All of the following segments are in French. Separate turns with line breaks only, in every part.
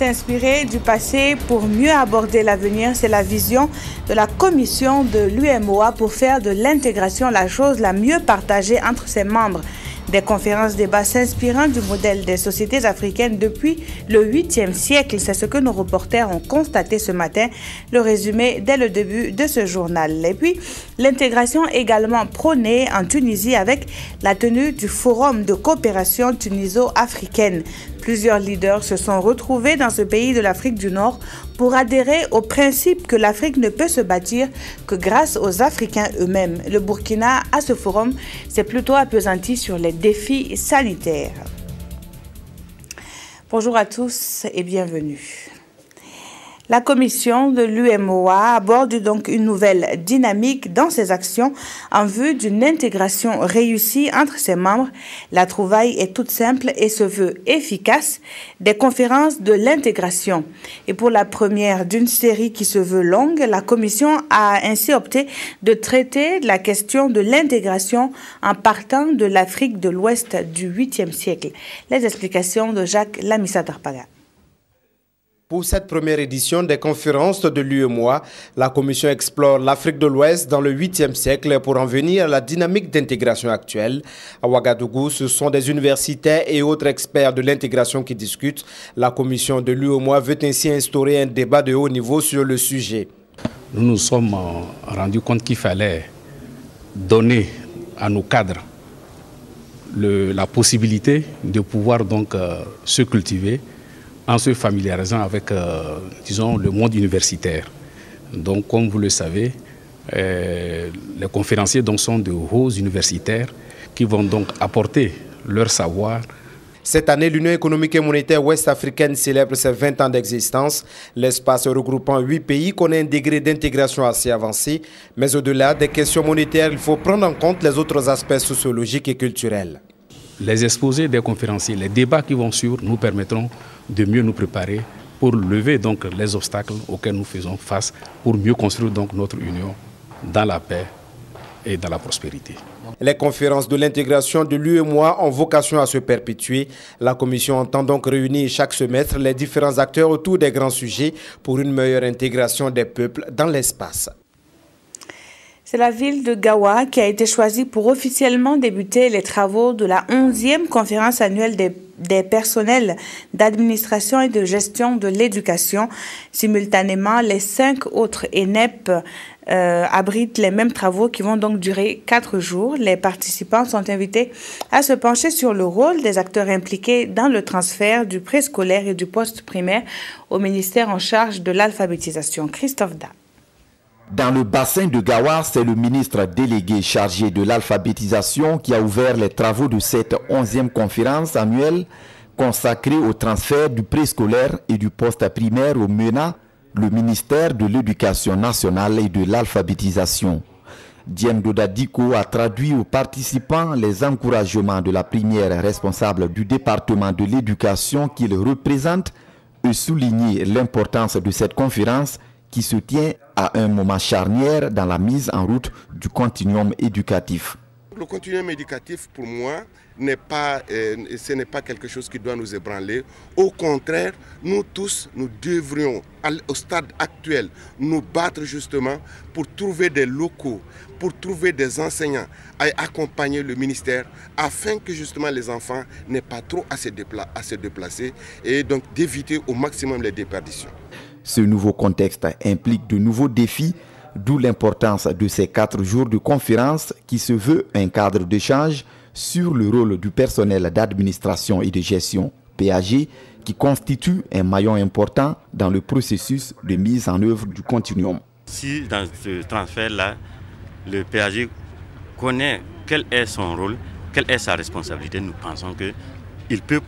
S'inspirer du passé pour mieux aborder l'avenir, c'est la vision de la commission de l'UEMOA pour faire de l'intégration la chose la mieux partagée entre ses membres. Des conférences-débats s'inspirant du modèle des sociétés africaines depuis le 8e siècle. C'est ce que nos reporters ont constaté ce matin. Le résumé dès le début de ce journal. Et puis, l'intégration également prônée en Tunisie avec la tenue du Forum de coopération tuniso-africaine. Plusieurs leaders se sont retrouvés dans ce pays de l'Afrique du Nord pour adhérer au principe que l'Afrique ne peut se bâtir que grâce aux Africains eux-mêmes. Le Burkina, à ce forum, s'est plutôt appesanti sur les défis sanitaires. Bonjour à tous et bienvenue. La commission de l'UEMOA aborde donc une nouvelle dynamique dans ses actions en vue d'une intégration réussie entre ses membres. La trouvaille est toute simple et se veut efficace, des conférences de l'intégration. Et pour la première d'une série qui se veut longue, la commission a ainsi opté de traiter la question de l'intégration en partant de l'Afrique de l'Ouest du 8e siècle. Les explications de Jacques Lamissa-Tarpaga.
Pour cette première édition des conférences de l'UEMOA, la Commission explore l'Afrique de l'Ouest dans le 8e siècle pour en venir à la dynamique d'intégration actuelle. À Ouagadougou, ce sont des universitaires et autres experts de l'intégration qui discutent. La Commission de l'UEMOA veut ainsi instaurer un débat de haut niveau sur le sujet.
Nous nous sommes rendus compte qu'il fallait donner à nos cadres la possibilité de pouvoir donc se cultiver en se familiarisant avec, disons, le monde universitaire. Donc, comme vous le savez, les conférenciers donc, sont de hauts universitaires qui vont donc apporter leur savoir.
Cette année, l'Union économique et monétaire ouest-africaine célèbre ses 20 ans d'existence. L'espace regroupant 8 pays connaît un degré d'intégration assez avancé. Mais au-delà des questions monétaires, il faut prendre en compte les autres aspects sociologiques et culturels.
Les exposés des conférenciers, les débats qui vont suivre nous permettront de mieux nous préparer pour lever donc les obstacles auxquels nous faisons face pour mieux construire donc notre union dans la paix et dans la prospérité.
Les conférences de l'intégration de l'UEMOA ont vocation à se perpétuer. La Commission entend donc réunir chaque semestre les différents acteurs autour des grands sujets pour une meilleure intégration des peuples dans l'espace.
C'est la ville de Gawa qui a été choisie pour officiellement débuter les travaux de la 11e conférence annuelle des personnels d'administration et de gestion de l'éducation. Simultanément, les 5 autres ENEP abritent les mêmes travaux qui vont donc durer 4 jours. Les participants sont invités à se pencher sur le rôle des acteurs impliqués dans le transfert du préscolaire et du post-primaire au ministère en charge de l'alphabétisation. Christophe Da.
Dans le bassin de Gawa, c'est le ministre délégué chargé de l'alphabétisation qui a ouvert les travaux de cette 11e conférence annuelle consacrée au transfert du préscolaire et du poste primaire au MENA, le ministère de l'Éducation nationale et de l'alphabétisation. Diem Dodadiko a traduit aux participants les encouragements de la première responsable du département de l'éducation qu'il représente et souligné l'importance de cette conférence qui se tient à un moment charnière dans la mise en route du continuum éducatif.
Le continuum éducatif, pour moi, ce n'est pas quelque chose qui doit nous ébranler. Au contraire, nous tous, nous devrions, au stade actuel, nous battre justement pour trouver des locaux, pour trouver des enseignants, à accompagner le ministère afin que justement les enfants n'aient pas trop à se déplacer et donc d'éviter au maximum les déperditions.
Ce nouveau contexte implique de nouveaux défis, d'où l'importance de ces 4 jours de conférence qui se veut un cadre d'échange sur le rôle du personnel d'administration et de gestion, PAG, qui constitue un maillon important dans le processus de mise en œuvre du continuum.
Si dans ce transfert-là, le PAG connaît quel est son rôle, quelle est sa responsabilité, nous pensons qu'il peut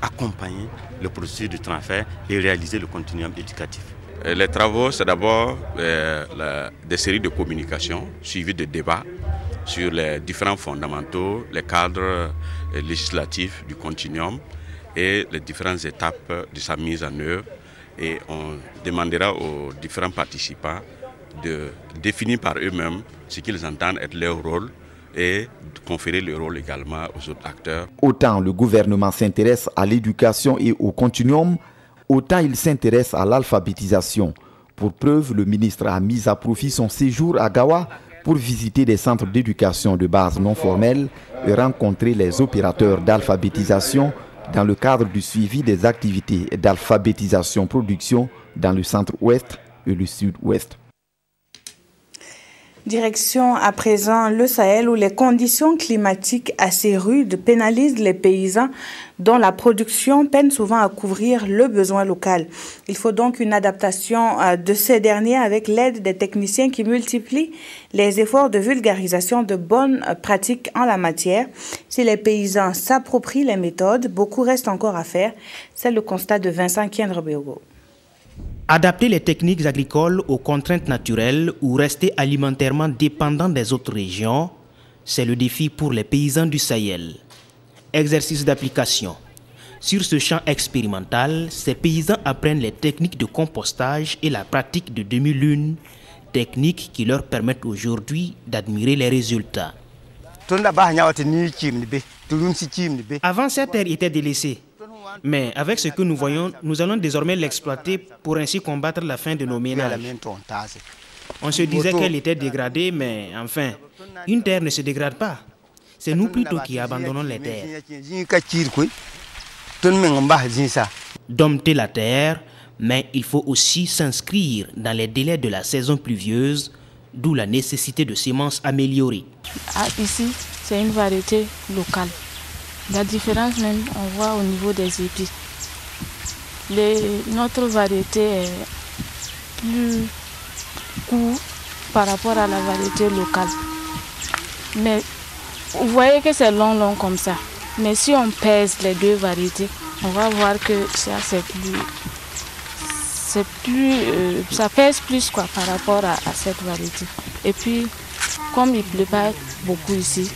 accompagner le processus de transfert et réaliser le continuum éducatif.
Les travaux, c'est d'abord des séries de communication suivies de débats sur les différents fondamentaux, les cadres législatifs du continuum et les différentes étapes de sa mise en œuvre. Et on demandera aux différents participants de définir par eux-mêmes ce qu'ils entendent être leur rôle et de conférer le rôle également aux autres acteurs.
Autant le gouvernement s'intéresse à l'éducation et au continuum, autant il s'intéresse à l'alphabétisation. Pour preuve, le ministre a mis à profit son séjour à Gawa pour visiter des centres d'éducation de base non formelle et rencontrer les opérateurs d'alphabétisation dans le cadre du suivi des activités d'alphabétisation-production dans le centre-ouest et le sud-ouest.
Direction à présent le Sahel où les conditions climatiques assez rudes pénalisent les paysans dont la production peine souvent à couvrir le besoin local. Il faut donc une adaptation de ces derniers avec l'aide des techniciens qui multiplient les efforts de vulgarisation de bonnes pratiques en la matière. Si les paysans s'approprient les méthodes, beaucoup reste encore à faire. C'est le constat de Vincent Kiendrebego.
Adapter les techniques agricoles aux contraintes naturelles ou rester alimentairement dépendant des autres régions, c'est le défi pour les paysans du Sahel. Exercice d'application. Sur ce champ expérimental, ces paysans apprennent les techniques de compostage et la pratique de demi-lune, techniques qui leur permettent aujourd'hui d'admirer les résultats. Avant, cette terre était délaissée. Mais avec ce que nous voyons, nous allons désormais l'exploiter pour ainsi combattre la faim de nos ménages. On se disait qu'elle était dégradée, mais enfin, une terre ne se dégrade pas. C'est nous plutôt qui abandonnons les terres. Dompter la terre, mais il faut aussi s'inscrire dans les délais de la saison pluvieuse, d'où la nécessité de semences améliorées.
Ici, c'est une variété locale. La différence même, on voit au niveau des épis. Notre variété est plus courte par rapport à la variété locale. Mais vous voyez que c'est long comme ça. Mais si on pèse les deux variétés, on va voir que ça ça pèse plus quoi, par rapport à cette variété. Et puis, comme il ne pleut pas beaucoup ici,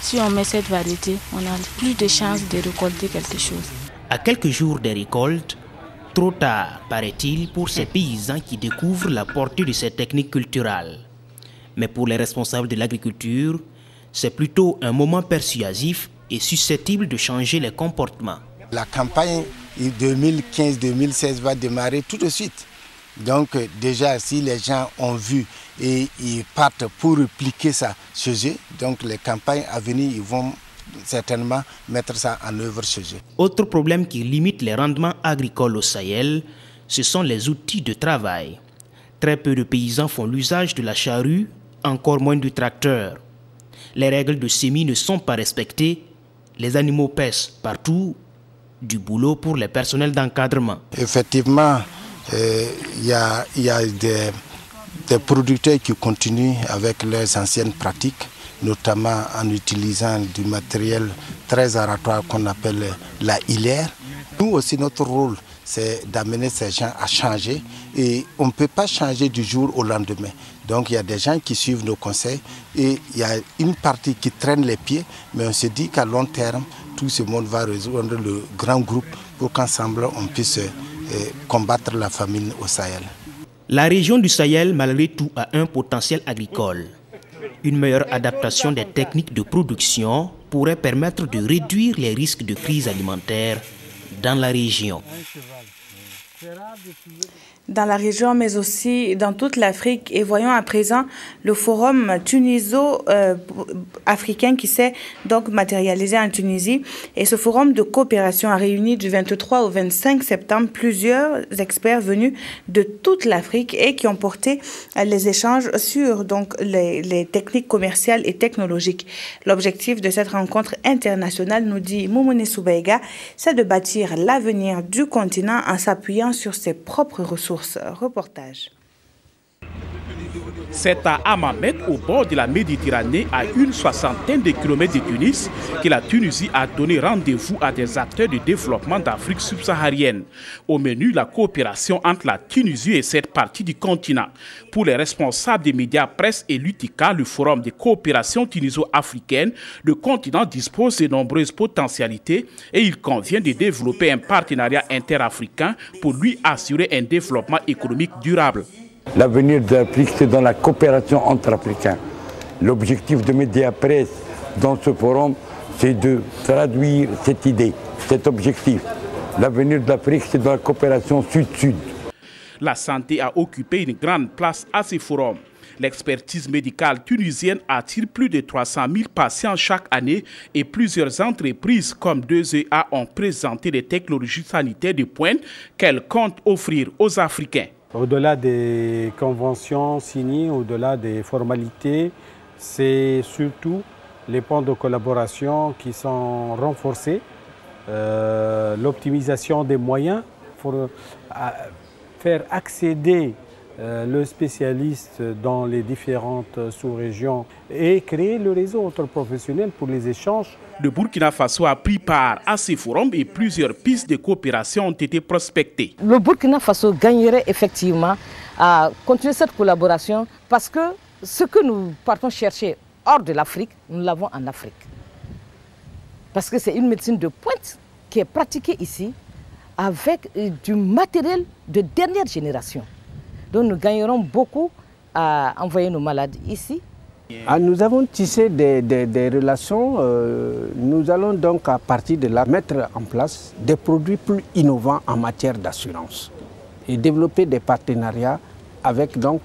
si on met cette variété, on a plus de chances de récolter quelque chose.
À quelques jours des récoltes, trop tard, paraît-il, pour ces paysans qui découvrent la portée de ces techniques culturelles. Mais pour les responsables de l'agriculture, c'est plutôt un moment persuasif et susceptible de changer les comportements.
La campagne 2015-2016 va démarrer tout de suite. Donc déjà, si les gens ont vu et ils partent pour répliquer ça chez eux, donc les campagnes à venir, ils vont certainement mettre ça en œuvre chez eux.
Autre problème qui limite les rendements agricoles au Sahel, ce sont les outils de travail. Très peu de paysans font l'usage de la charrue, encore moins du tracteur. Les règles de semis ne sont pas respectées, les animaux pèsent partout, du boulot pour les personnels d'encadrement.
Effectivement, il y a des producteurs qui continuent avec leurs anciennes pratiques, notamment en utilisant du matériel très aratoire qu'on appelle la hilaire. Nous aussi, notre rôle, c'est d'amener ces gens à changer et on ne peut pas changer du jour au lendemain. Donc il y a des gens qui suivent nos conseils et il y a une partie qui traîne les pieds, mais on se dit qu'à long terme, tout ce monde va rejoindre le grand groupe pour qu'ensemble on puisse combattre la famine au Sahel.
La région du Sahel, malgré tout, a un potentiel agricole. Une meilleure adaptation des techniques de production pourrait permettre de réduire les risques de crise alimentaire dans la région.
Dans la région, mais aussi dans toute l'Afrique. Et voyons à présent le forum tuniso-africain qui s'est donc matérialisé en Tunisie. Et ce forum de coopération a réuni du 23 au 25 septembre plusieurs experts venus de toute l'Afrique et qui ont porté les échanges sur donc, les techniques commerciales et technologiques. L'objectif de cette rencontre internationale, nous dit Moumouni Soubaïga, c'est de bâtir l'avenir du continent en s'appuyant sur ses propres ressources. Reportage.
C'est à Hammamet, au bord de la Méditerranée, à une soixantaine de kilomètres de Tunis, que la Tunisie a donné rendez-vous à des acteurs de développement d'Afrique subsaharienne. Au menu, la coopération entre la Tunisie et cette partie du continent. Pour les responsables des médias presse et l'UTICA, le forum de coopération tuniso-africaine, le continent dispose de nombreuses potentialités et il convient de développer un partenariat interafricain pour lui assurer un développement économique durable.
L'avenir de l'Afrique, c'est dans la coopération entre Africains. L'objectif de Média Presse dans ce forum, c'est de traduire cette idée, cet objectif, L'avenir de l'Afrique, c'est dans la coopération sud-sud.
La santé a occupé une grande place à ces forums. L'expertise médicale tunisienne attire plus de 300 000 patients chaque année et plusieurs entreprises comme 2EA ont présenté des technologies sanitaires de pointe qu'elles comptent offrir aux Africains.
Au-delà des conventions signées, au-delà des formalités, c'est surtout les points de collaboration qui sont renforcés, l'optimisation des moyens pour faire accéder le spécialiste dans les différentes sous-régions et créer le réseau entre professionnels pour les échanges.
Le Burkina Faso a pris part à ces forums et plusieurs pistes de coopération ont été prospectées.
Le Burkina Faso gagnerait effectivement à continuer cette collaboration parce que ce que nous partons chercher hors de l'Afrique, nous l'avons en Afrique. Parce que c'est une médecine de pointe qui est pratiquée ici avec du matériel de dernière génération. Donc nous gagnerons beaucoup à envoyer nos malades ici.
Nous avons tissé des relations. Nous allons donc à partir de là mettre en place des produits plus innovants en matière d'assurance et développer des partenariats avec donc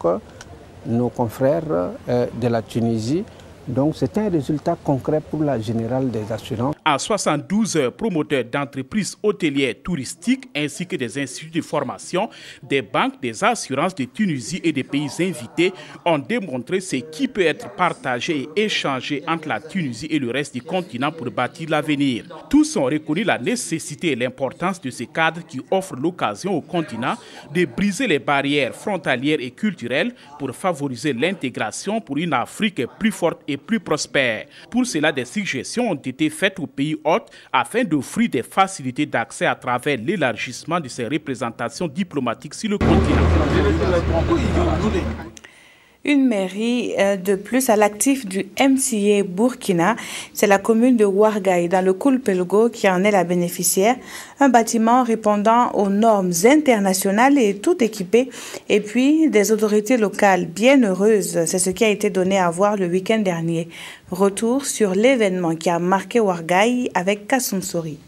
nos confrères de la Tunisie. Donc c'est un résultat concret pour la Générale des assurances.
À 72 promoteurs d'entreprises hôtelières touristiques ainsi que des instituts de formation, des banques, des assurances de Tunisie et des pays invités ont démontré ce qui peut être partagé et échangé entre la Tunisie et le reste du continent pour bâtir l'avenir. Tous ont reconnu la nécessité et l'importance de ce cadre qui offre l'occasion au continent de briser les barrières frontalières et culturelles pour favoriser l'intégration pour une Afrique plus forte et plus prospère. Pour cela, des suggestions ont été faites aux pays hôtes afin d'offrir des facilités d'accès à travers l'élargissement de ces représentations diplomatiques sur le continent.
Une mairie de plus à l'actif du MCA Burkina, c'est la commune de Ouarghaï dans le Koulpelgo qui en est la bénéficiaire. Un bâtiment répondant aux normes internationales et tout équipé. Et puis des autorités locales bien heureuses, c'est ce qui a été donné à voir le week-end dernier. Retour sur l'événement qui a marqué Ouarghaï avec Kassoum Sori.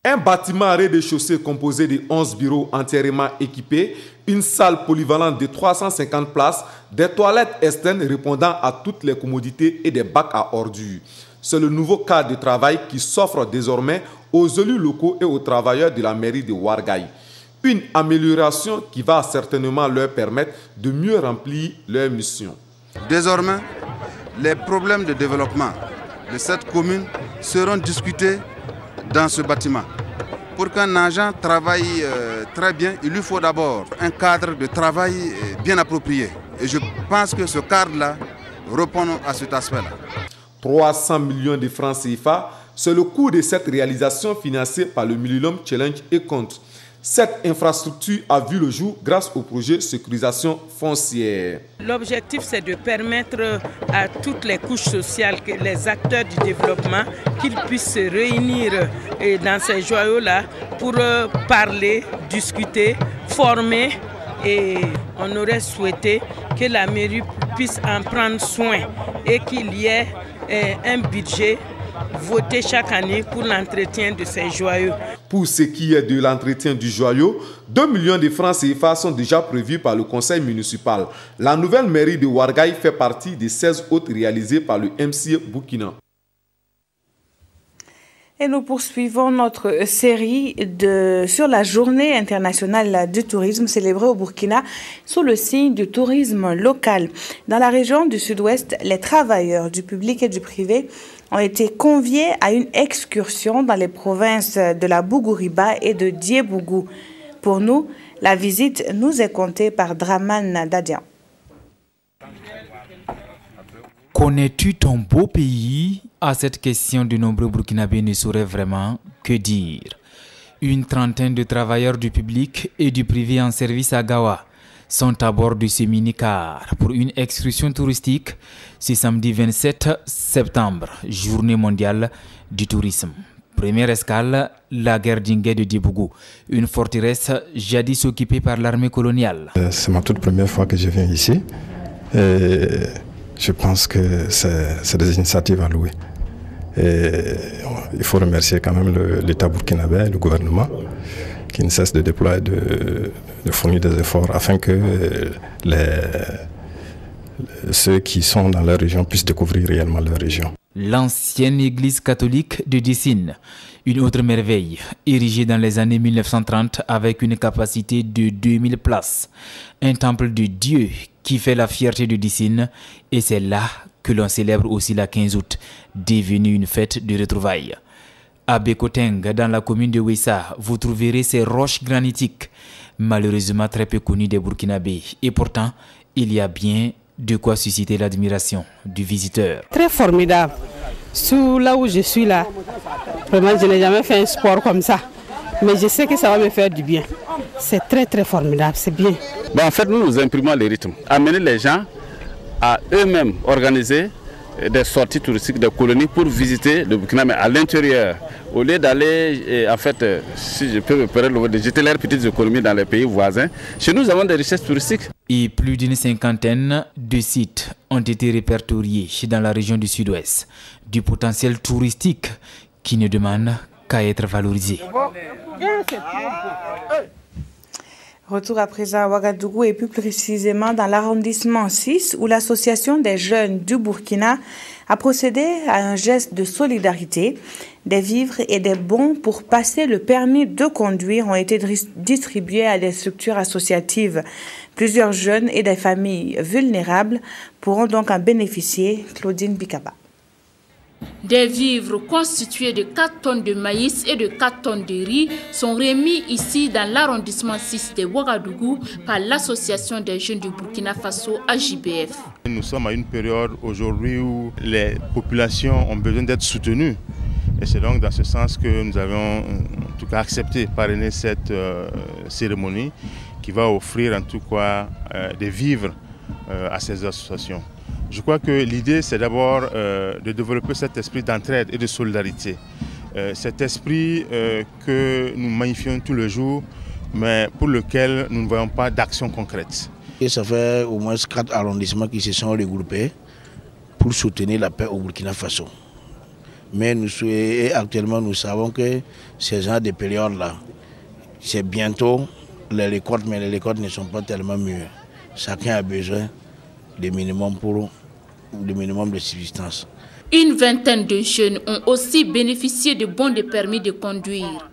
Un bâtiment à rez-de-chaussée composé de 11 bureaux entièrement équipés, une salle polyvalente de 350 places, des toilettes externes répondant à toutes les commodités et des bacs à ordures. C'est le nouveau cadre de travail qui s'offre désormais aux élus locaux et aux travailleurs de la mairie de Ouarghaï. Une amélioration qui va certainement leur permettre de mieux remplir leur mission.
Désormais, les problèmes de développement de cette commune seront discutés dans ce bâtiment. Pour qu'un agent travaille très bien, il lui faut d'abord un cadre de travail bien approprié. Et je pense que ce cadre-là répond à cet aspect-là.
300 millions de francs CFA, c'est le coût de cette réalisation financée par le Millennium Challenge et Compte. Cette infrastructure a vu le jour grâce au projet sécurisation foncière.
L'objectif, c'est de permettre à toutes les couches sociales, les acteurs du développement, qu'ils puissent se réunir dans ces joyaux-là pour parler, discuter, former. Et on aurait souhaité que la mairie puisse en prendre soin et qu'il y ait un budget voté chaque année pour l'entretien de ces joyaux.
Pour ce qui est de l'entretien du joyau, 2 millions de francs CFA sont déjà prévus par le conseil municipal. La nouvelle mairie de Ouarghaï fait partie des 16 autres réalisées par le MCA Burkina.
Et nous poursuivons notre série sur la journée internationale du tourisme célébrée au Burkina sous le signe du tourisme local. Dans la région du sud-ouest, les travailleurs du public et du privé ont été conviés à une excursion dans les provinces de la Bougouriba et de Diebougou. Pour nous, la visite nous est contée par Draman Dadian.
Connais-tu ton beau pays? À cette question, de nombreux Burkinabés ne sauraient vraiment que dire. Une trentaine de travailleurs du public et du privé en service à Gawa sont à bord de ce mini-car pour une excursion touristique ce samedi 27 septembre, journée mondiale du tourisme. Première escale, la guerre d'Ingué de Diebougou, une forteresse jadis occupée par l'armée coloniale.
C'est ma toute première fois que je viens ici et je pense que c'est des initiatives à louer. Et il faut remercier quand même l'État burkinabé, le gouvernement, qui ne cesse de déployer, de fournir des efforts afin que ceux qui sont dans leur région puissent découvrir réellement leur région.
L'ancienne église catholique de Dissine, une autre merveille, érigée dans les années 1930 avec une capacité de 2000 places. Un temple de Dieu qui fait la fierté de Dissine, et c'est là que l'on célèbre aussi la 15 août, devenue une fête de retrouvailles. À Bekoteng, dans la commune de Wessa, vous trouverez ces roches granitiques, malheureusement très peu connues des Burkinabés. Et pourtant, il y a bien de quoi susciter l'admiration du visiteur.
Très formidable. Sous là où je suis là, vraiment je n'ai jamais fait un sport comme ça. Mais je sais que ça va me faire du bien. C'est très très formidable, c'est bien.
Bon, en fait, nous imprimons les rythmes. Amener les gens à eux-mêmes organiser des sorties touristiques, des colonies pour visiter le Burkina, mais à l'intérieur. Au lieu d'aller, en fait, si je peux me permettre de jeter leurs petites économies dans les pays voisins, chez nous, nous avons des richesses touristiques.
Et plus d'une cinquantaine de sites ont été répertoriés dans la région du Sud-Ouest. Du potentiel touristique qui ne demande qu'à être valorisé.
Retour à présent à Ouagadougou et plus précisément dans l'arrondissement 6 où l'association des jeunes du Burkina a procédé à un geste de solidarité. Des vivres et des bons pour passer le permis de conduire ont été distribués à des structures associatives. Plusieurs jeunes et des familles vulnérables pourront donc en bénéficier. Claudine Bikaba.
Des vivres constitués de 4 tonnes de maïs et de 4 tonnes de riz sont remis ici dans l'arrondissement 6 de Ouagadougou par l'association des jeunes du Burkina Faso AJBF.
Nous sommes à une période aujourd'hui où les populations ont besoin d'être soutenues. Et c'est donc dans ce sens que nous avons en tout cas accepté parrainer cette cérémonie qui va offrir en tout cas des vivres à ces associations. Je crois que l'idée, c'est d'abord de développer cet esprit d'entraide et de solidarité. Cet esprit que nous magnifions tous les jours, mais pour lequel nous ne voyons pas d'action concrète.
Et ça fait au moins 4 arrondissements qui se sont regroupés pour soutenir la paix au Burkina Faso. Mais actuellement, nous savons que ces genre de périodes-là, c'est bientôt les récoltes, mais les récoltes ne sont pas tellement mûres. Chacun a besoin de minimum de subsistance.
Une vingtaine de jeunes ont aussi bénéficié de bons de permis de conduire.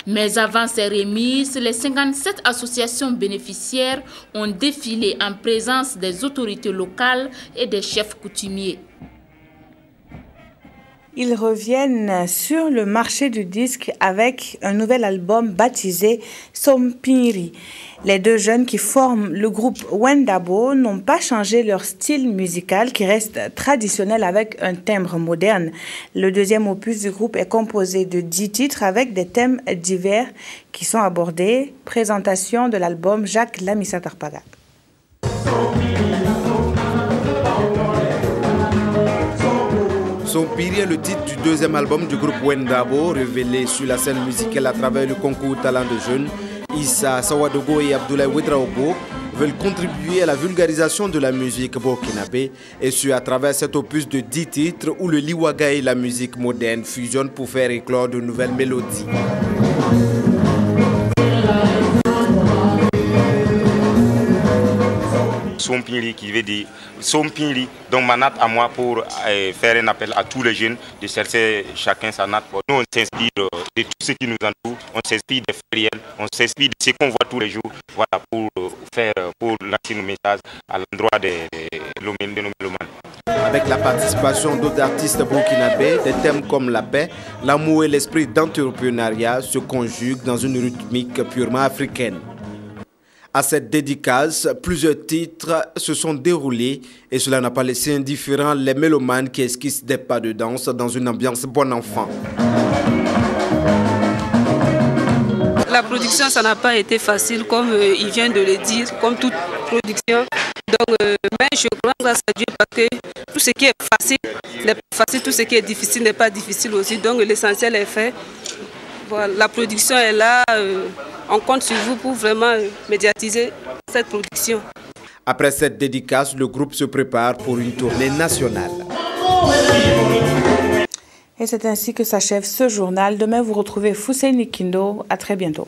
Mais avant ces remises, les 57 associations bénéficiaires ont défilé en présence des autorités locales et des chefs coutumiers.
Ils reviennent sur le marché du disque avec un nouvel album baptisé Sompiri. Les deux jeunes qui forment le groupe Wendabo n'ont pas changé leur style musical qui reste traditionnel avec un timbre moderne. Le deuxième opus du groupe est composé de 10 titres avec des thèmes divers qui sont abordés. Présentation de l'album Jacques Lamissa Tarpaga.
Sompiri est le titre du deuxième album du groupe Wendabo, révélé sur la scène musicale à travers le concours Talent de Jeunes. Issa Sawadogo et Abdoulaye Ouedraogo veulent contribuer à la vulgarisation de la musique burkinabé et ce à travers cet opus de 10 titres où le liwaga et la musique moderne fusionnent pour faire éclore de nouvelles mélodies.
Sompiri qui veut dire Sompiri, donc ma natte à moi pour faire un appel à tous les jeunes de chercher chacun sa natte. Nous on s'inspire de tout ce qui nous entoure, on s'inspire des faits réels, on s'inspire de ce qu'on voit tous les jours, voilà, pour lancer nos messages à l'endroit de nos mélomanes.
Avec la participation d'autres artistes burkinabés, des thèmes comme la paix, l'amour et l'esprit d'entrepreneuriat se conjuguent dans une rythmique purement africaine. À cette dédicace, plusieurs titres se sont déroulés et cela n'a pas laissé indifférents les mélomanes qui esquissent des pas de danse dans une ambiance bon enfant.
La production, ça n'a pas été facile, comme il vient de le dire, comme toute production. Donc, mais je crois grâce à Dieu parce que tout ce qui est facile n'est pas facile, tout ce qui est difficile n'est pas difficile aussi. Donc l'essentiel est fait. Voilà, la production est là. On compte sur vous pour vraiment médiatiser cette production.
Après cette dédicace, le groupe se prépare pour une tournée nationale.
Et c'est ainsi que s'achève ce journal. Demain, vous retrouvez Fousseini Kindo. À très bientôt.